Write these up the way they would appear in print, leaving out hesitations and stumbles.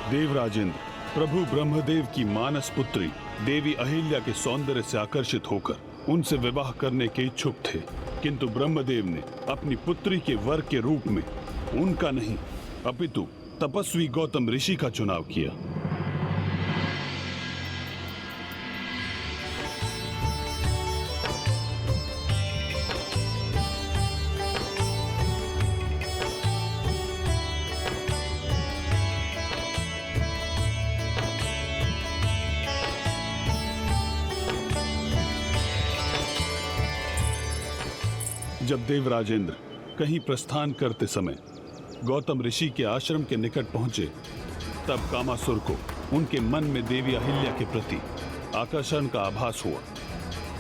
देवराजेंद्र प्रभु ब्रह्मदेव की मानस पुत्री देवी अहिल्या के सौंदर्य से आकर्षित होकर उनसे विवाह करने के इच्छुक थे, किंतु ब्रह्मदेव ने अपनी पुत्री के वर के रूप में उनका नहीं अपितु तपस्वी गौतम ऋषि का चुनाव किया। जब देवराजेंद्र कहीं प्रस्थान करते समय गौतम ऋषि के आश्रम के निकट पहुंचे, तब कामासुर को उनके मन में देवी अहिल्या के प्रति आकर्षण का आभास हुआ,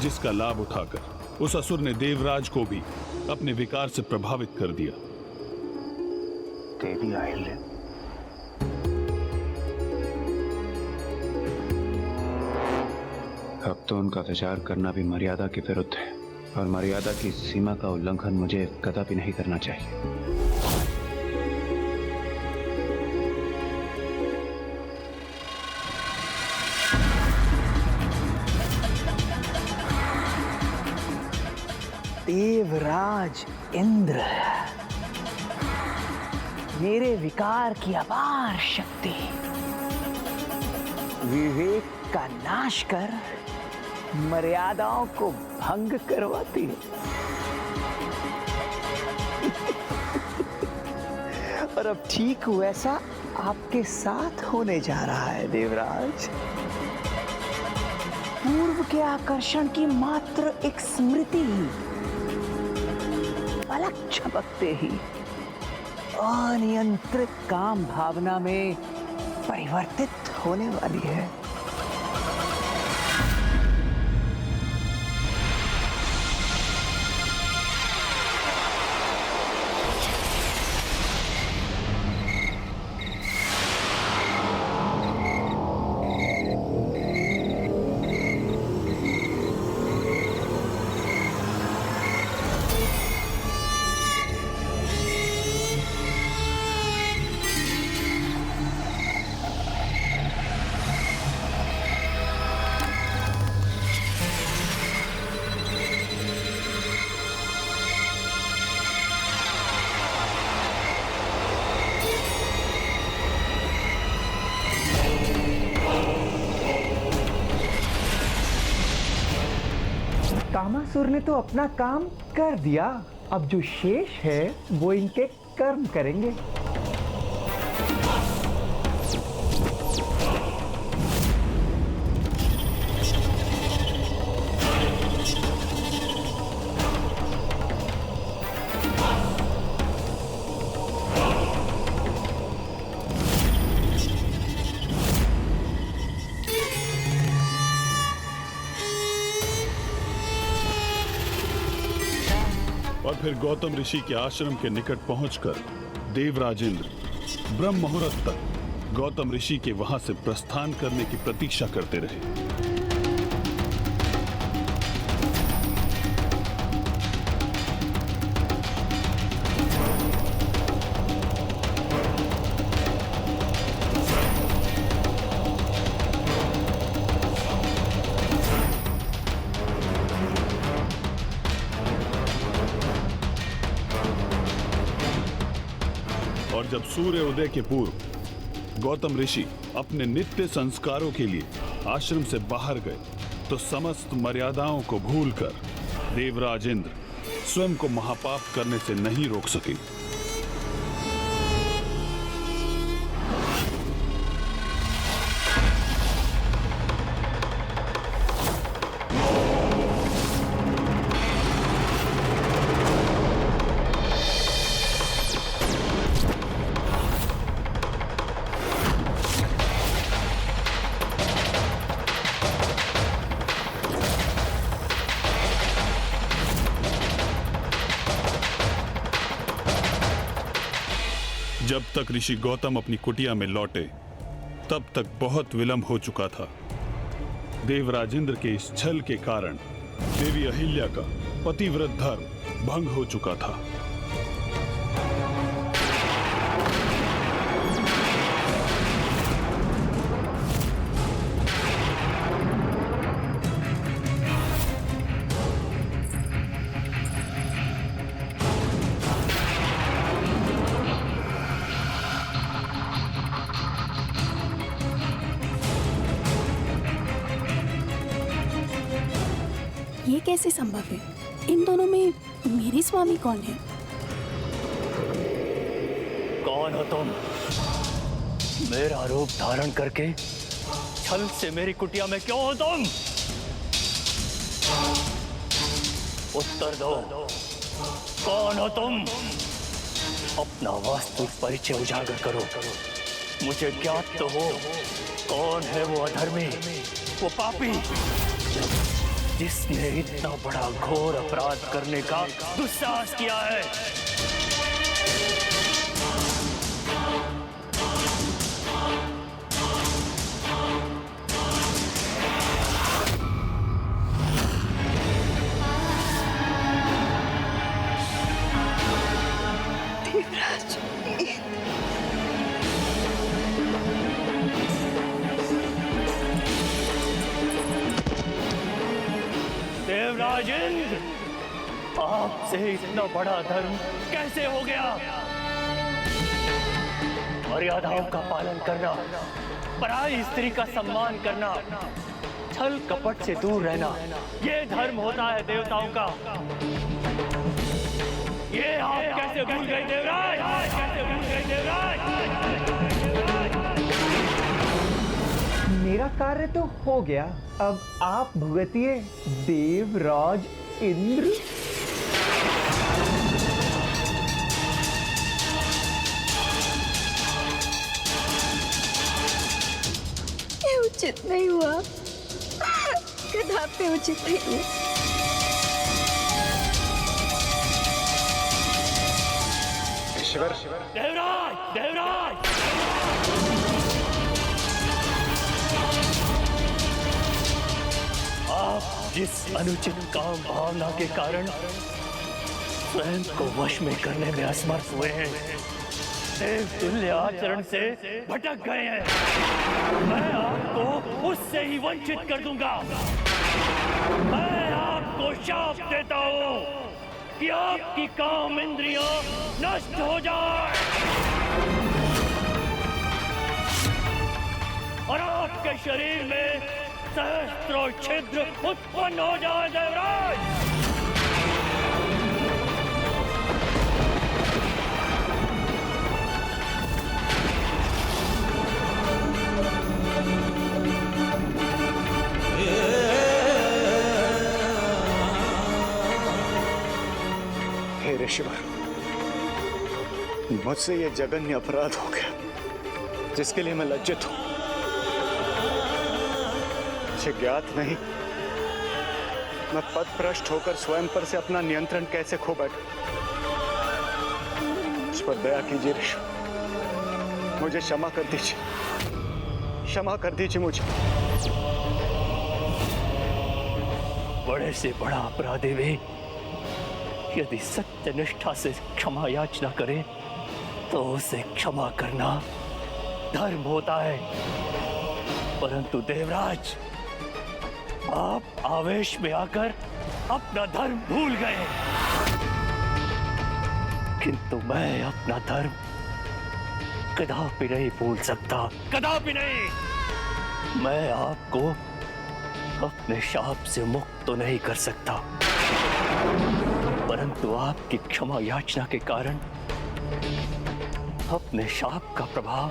जिसका लाभ उठाकर उस असुर ने देवराज को भी अपने विकार से प्रभावित कर दिया। देवी अहिल्या? अब तो उनका विचार करना भी मर्यादा के विरुद्ध है, और मर्यादा की सीमा का उल्लंघन मुझे कदापि नहीं करना चाहिए। देवराज इंद्र, मेरे विकार की अपार शक्ति विवेक का नाश कर मर्यादाओं को भंग करवाती है। और अब ठीक वैसा आपके साथ होने जा रहा है देवराज। पूर्व के आकर्षण की मात्र एक स्मृति ही पलक झपकते ही अनियंत्रित काम भावना में परिवर्तित होने वाली है। कामासुर ने तो अपना काम कर दिया, अब जो शेष है वो इनके कर्म करेंगे। और फिर गौतम ऋषि के आश्रम के निकट पहुंचकर देवराजेंद्र ब्रह्म मुहूर्त तक गौतम ऋषि के वहां से प्रस्थान करने की प्रतीक्षा करते रहे। और जब सूर्य उदय के पूर्व गौतम ऋषि अपने नित्य संस्कारों के लिए आश्रम से बाहर गए, तो समस्त मर्यादाओं को भूलकर देवराज इंद्र स्वयं को महापाप करने से नहीं रोक सके। जब तक ऋषि गौतम अपनी कुटिया में लौटे, तब तक बहुत विलंब हो चुका था। देवराजेंद्र के इस छल के कारण देवी अहिल्या का पतिव्रत धर्म भंग हो चुका था। ये कैसे संभव है? इन दोनों में मेरी स्वामी कौन है? कौन हो तुम? मेरा रूप धारण करके छल से मेरी कुटिया में क्यों हो तुम? उत्तर दो, कौन हो तुम? अपना वास्तविक परिचय उजागर करो। मुझे ज्ञात तो हो कौन है वो अधर्मी, वो पापी जिसने इतना बड़ा घोर अपराध करने का दुस्साहस किया है। देवराज इंद्र, आपसे इतना बड़ा धर्म कैसे हो गया? मर्यादाओं का पालन करना, पराई स्त्री का सम्मान करना, छल कपट से दूर रहना, ये धर्म होता है देवताओं का। ये आप कैसे भूल गए देवराज? कैसे भूल गए देवराज? मेरा कार्य तो हो गया, अब आप भुगतिए देवराज इंद्र। ये उचित नहीं हुआ, कदापि उचित नहीं हुआ। देवराज, देवराज! आप जिस अनुचित काम भावना के कारण स्वयं को वश में करने में असमर्थ हुए हैं, देवतुल्य आचरण से भटक गए हैं, मैं आपको उससे ही वंचित कर दूंगा। मैं आपको शाप देता हूं कि आपकी काम इंद्रियां नष्ट हो जाए और आपके शरीर में सहस्त्रों छिद्र उत्पन्न हो जाए। देवराज, हे ऋषिवर, मुझसे ये जघन्य अपराध हो गया जिसके लिए मैं लज्जित हूं। मुझे ज्ञात नहीं मैं पदभ्रष्ट होकर स्वयं पर से अपना नियंत्रण कैसे खो बैठा। मुझ पर दया कीजिए ऋषि, मुझे क्षमा कर दीजिए, क्षमा कर दीजिए मुझे। बड़े से बड़ा अपराधी भी यदि सत्य निष्ठा से क्षमा याचना करे तो उसे क्षमा करना धर्म होता है। परंतु देवराज, आप आवेश में आकर अपना धर्म भूल गए, किंतु मैं अपना धर्म कदापि नहीं भूल सकता, कदापि नहीं। मैं आपको अपने शाप से मुक्त तो नहीं कर सकता, परंतु आपकी क्षमा याचना के कारण अपने शाप का प्रभाव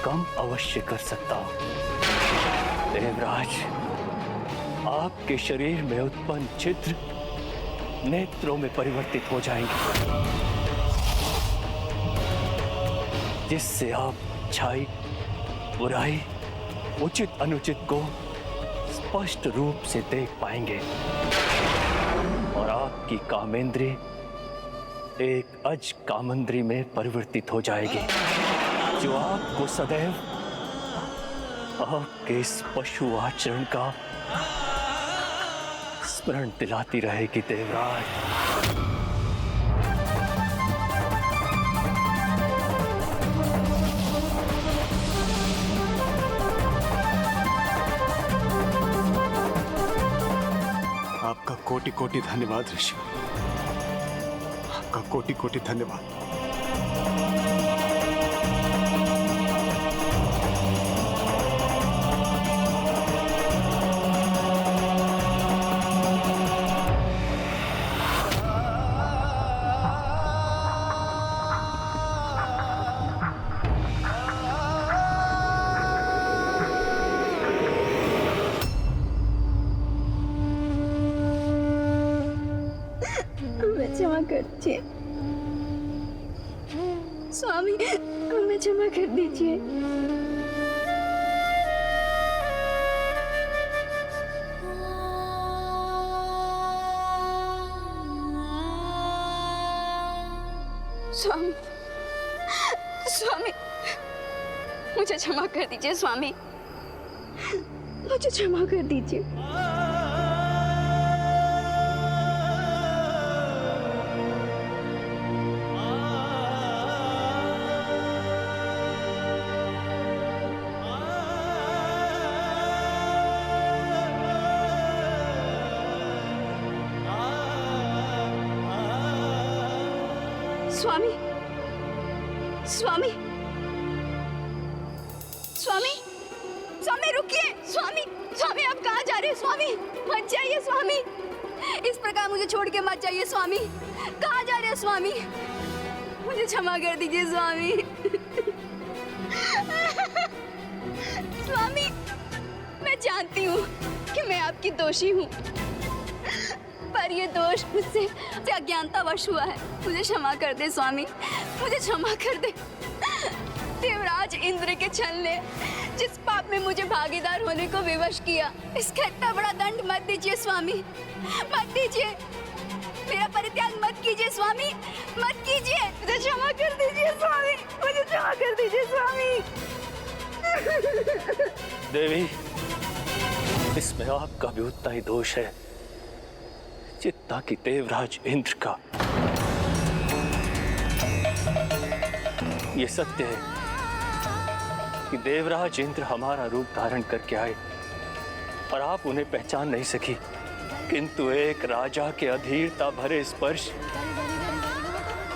कम अवश्य कर सकता हूं। देवराज, आपके शरीर में उत्पन्न छिद्र नेत्रों में परिवर्तित हो जाएंगे, जिससे आप अच्छाई, बुराई, उचित अनुचित को स्पष्ट रूप से देख पाएंगे और आपकी कामेंद्री एक अज कामेंद्री में परिवर्तित हो जाएगी, जो आपको सदैव आपके इस पशु आचरण का स्मरण दिलाती रहेगी। देवराज, आपका कोटि कोटि धन्यवाद ऋषि, आपका कोटि कोटि धन्यवाद। कर दीजिए स्वामी, हमें क्षमा कर दीजिए। स्वामी, स्वामी, मुझे क्षमा कर दीजिए स्वामी, मुझे क्षमा कर दीजिए। स्वामी, स्वामी, स्वामी, स्वामी रुकिए। स्वामी, स्वामी आप कहाँ जा रहे हैं? स्वामी मत जाइए स्वामी, इस प्रकार मुझे छोड़ के मत जाइए स्वामी। कहाँ जा रहे हैं स्वामी? मुझे क्षमा कर दीजिए स्वामी। स्वामी, मैं जानती हूँ कि मैं आपकी दोषी हूँ, पर ये दोष मुझसे अज्ञानतावश हुआ है। मुझे क्षमा कर दे स्वामी, मुझे क्षमा कर दे। देवराज इंद्र के छल ने जिस पाप में मुझे भागीदार होने को विवश किया, इसका इतना बड़ा दंड मत दीजिए स्वामी, मत दीजिए। मेरा परित्याग मत कीजिए स्वामी, मत कीजिए। मुझे क्षमा कर दीजिए स्वामी, मुझे क्षमा कर दीजिए स्वामी। देवी, इसमें आपका भी उतना ही दोष है जितना कि देवराज इंद्र का। ये सत्य है कि देवराज इंद्र हमारा रूप धारण करके आए और आप उन्हें पहचान नहीं सकी, किंतु एक राजा के अधीरता भरे स्पर्श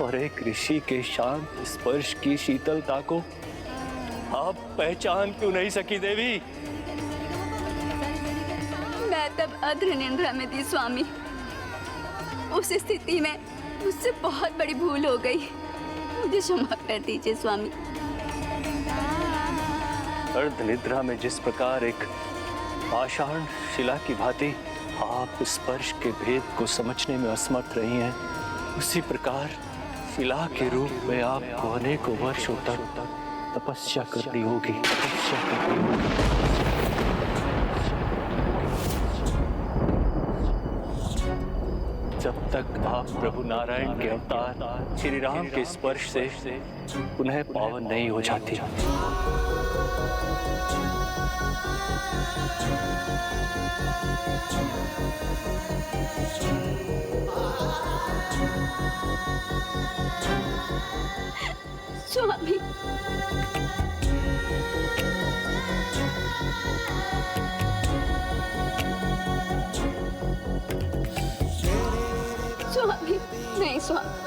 और एक ऋषि के शांत स्पर्श की शीतलता को आप पहचान क्यों नहीं सकी देवी? मैं तब अद्र निंद्रा में थी स्वामी। उस स्थिति में मुझसे बहुत बड़ी भूल हो गई, मुझे क्षमा कर दीजिए स्वामी। अर्ध निद्रा में जिस प्रकार एक आषाढ़ शिला की भांति आप स्पर्श के भेद को समझने में असमर्थ रही हैं, उसी प्रकार शिला के रूप में आपको अनेकों वर्षों तक तपस्या करनी होगी, तपस्या करनी होगी। जब तक आप प्रभु नारायण के अवतार श्री राम के स्पर्श से पुनः पावन नहीं हो जाती। स्वामी, स्वामी, नहीं स्वामी।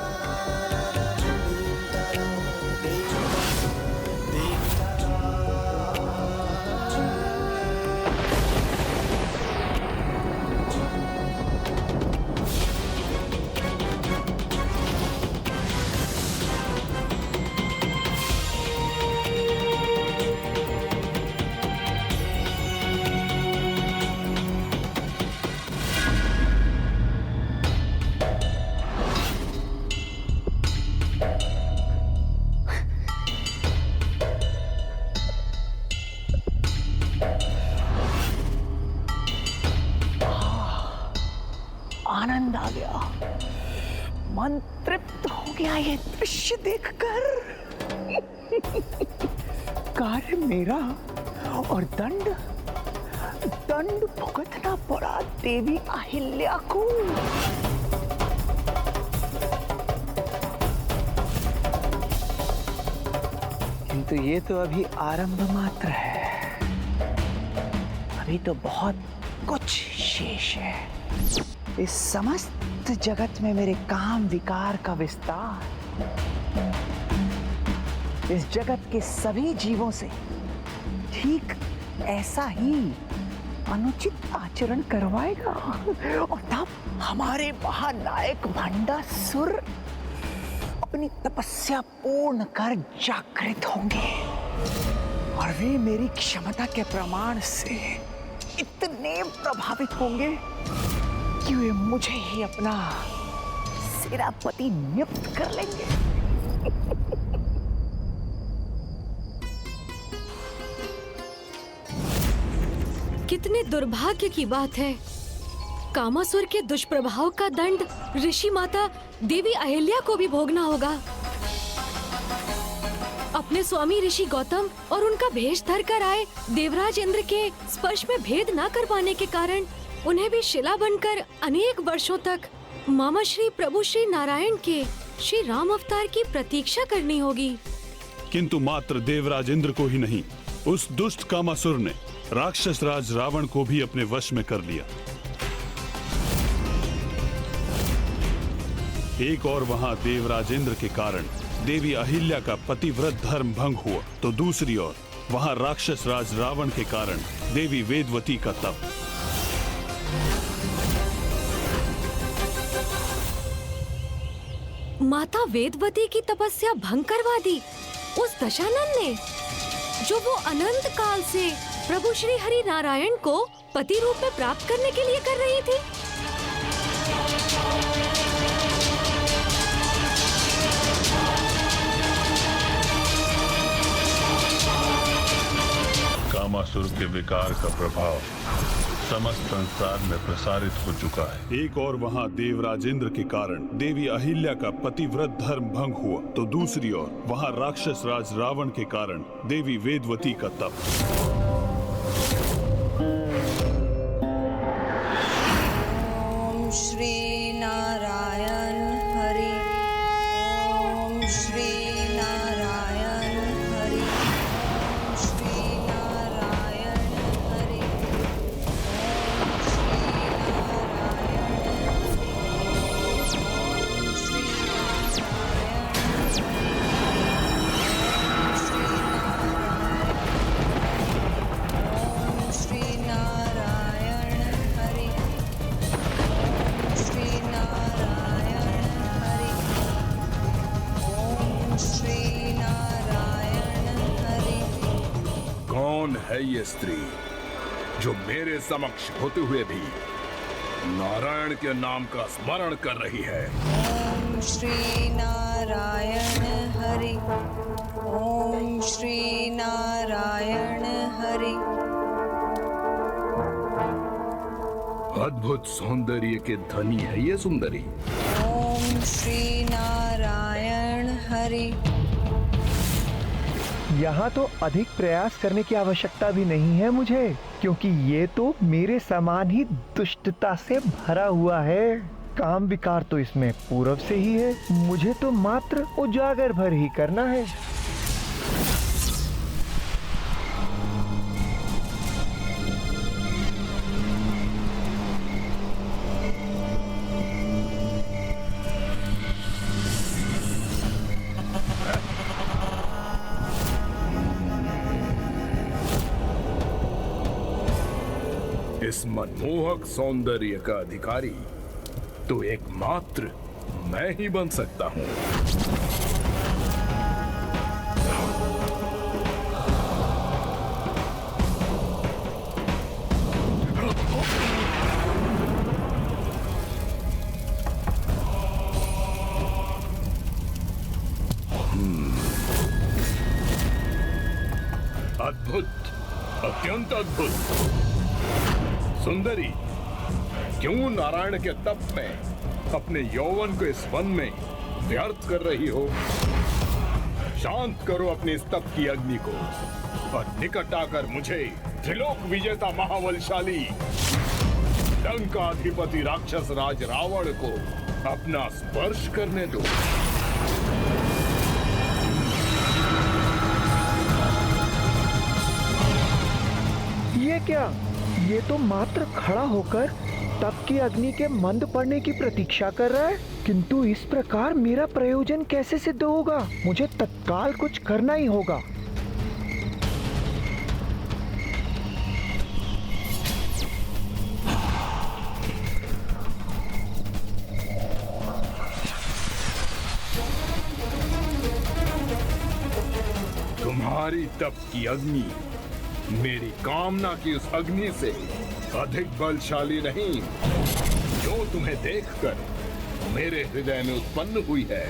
आनंद आ गया, मन तृप्त हो गया ये दृश्य देखकर। कार्य मेरा और दंड भुगतना पड़ा देवी अहिल्या को। किंतु ये तो अभी आरंभ मात्र है, अभी तो बहुत कुछ शेष है। इस समस्त जगत में मेरे काम विकार का विस्तार इस जगत के सभी जीवों से ठीक ऐसा ही अनुचित आचरण करवाएगा, और तब हमारे महानायक भंडासुर अपनी तपस्या पूर्ण कर जागृत होंगे, और वे मेरी क्षमता के प्रमाण से इतने प्रभावित होंगे कि वे मुझे ही अपना सेनापति नियुक्त कर लेंगे। कितने दुर्भाग्य की बात है, कामासुर के दुष्प्रभाव का दंड ऋषि माता देवी अहिल्या को भी भोगना होगा। अपने स्वामी ऋषि गौतम और उनका भेष धर कर आए देवराज इंद्र के स्पर्श में भेद न कर पाने के कारण उन्हें भी शिला बनकर अनेक वर्षों तक मामा श्री प्रभु श्री नारायण के श्री राम अवतार की प्रतीक्षा करनी होगी। किंतु मात्र देवराज इंद्र को ही नहीं, उस दुष्ट कामासुर ने राक्षस राज रावण को भी अपने वश में कर लिया। एक और वहां देवराज इंद्र के कारण देवी अहिल्या का पतिव्रत धर्म भंग हुआ, तो दूसरी ओर वहां राक्षस राज रावण के कारण देवी वेदवती का तप। माता वेदवती की तपस्या भंग करवा दी उस दशानन ने, जो वो अनंत काल से प्रभु श्री हरि नारायण को पति रूप में प्राप्त करने के लिए कर रही थी। कामासुर के विकार का प्रभाव समस्त संसार में प्रसारित हो चुका है। एक और वहां देवराज इंद्र के कारण देवी अहिल्या का पतिव्रत धर्म भंग हुआ, तो दूसरी ओर वहां राक्षस राज रावण के कारण देवी वेदवती का तप। ओम श्री नारायण हरि। ओम श्री नारायण हरि। ओम श्री नारायण हरि। ओम श्री नारायण हरि। ओम श्री नारायण हरि। ओम श्री नारायण हरि। कौन है ये स्त्री जो मेरे समक्ष होते हुए भी नारायण के नाम का स्मरण कर रही है? ओम श्री नारायण हरि। ओम श्री नारायण हरि। अद्भुत सौंदर्य के धनी है ये सुंदरी। ओम श्री नारायण हरि। यहाँ तो अधिक प्रयास करने की आवश्यकता भी नहीं है मुझे, क्योंकि ये तो मेरे समान ही दुष्टता से भरा हुआ है। काम विकार तो इसमें पूर्व से ही है, मुझे तो मात्र उजागर भर ही करना है। इस मनमोहक सौंदर्य का अधिकारी तो एकमात्र मैं ही बन सकता हूँ। अद्भुत, अत्यंत अद्भुत। सुंदरी, क्यों नारायण के तप में अपने यौवन को इस वन में व्यर्थ कर रही हो? शांत करो अपनी इस तप की अग्नि को और निकट आकर मुझे त्रिलोक विजेता महाबलशाली लंकाधिपति राक्षस राज रावण को अपना स्पर्श करने दो। ये क्या? ये तो मात्र खड़ा होकर तप की अग्नि के मंद पड़ने की प्रतीक्षा कर रहा है, किंतु इस प्रकार मेरा प्रयोजन कैसे सिद्ध होगा? मुझे तत्काल कुछ करना ही होगा। तुम्हारी तप की अग्नि मेरी कामना की उस अग्नि से अधिक बलशाली नहीं, जो तुम्हें देखकर मेरे हृदय में उत्पन्न हुई है।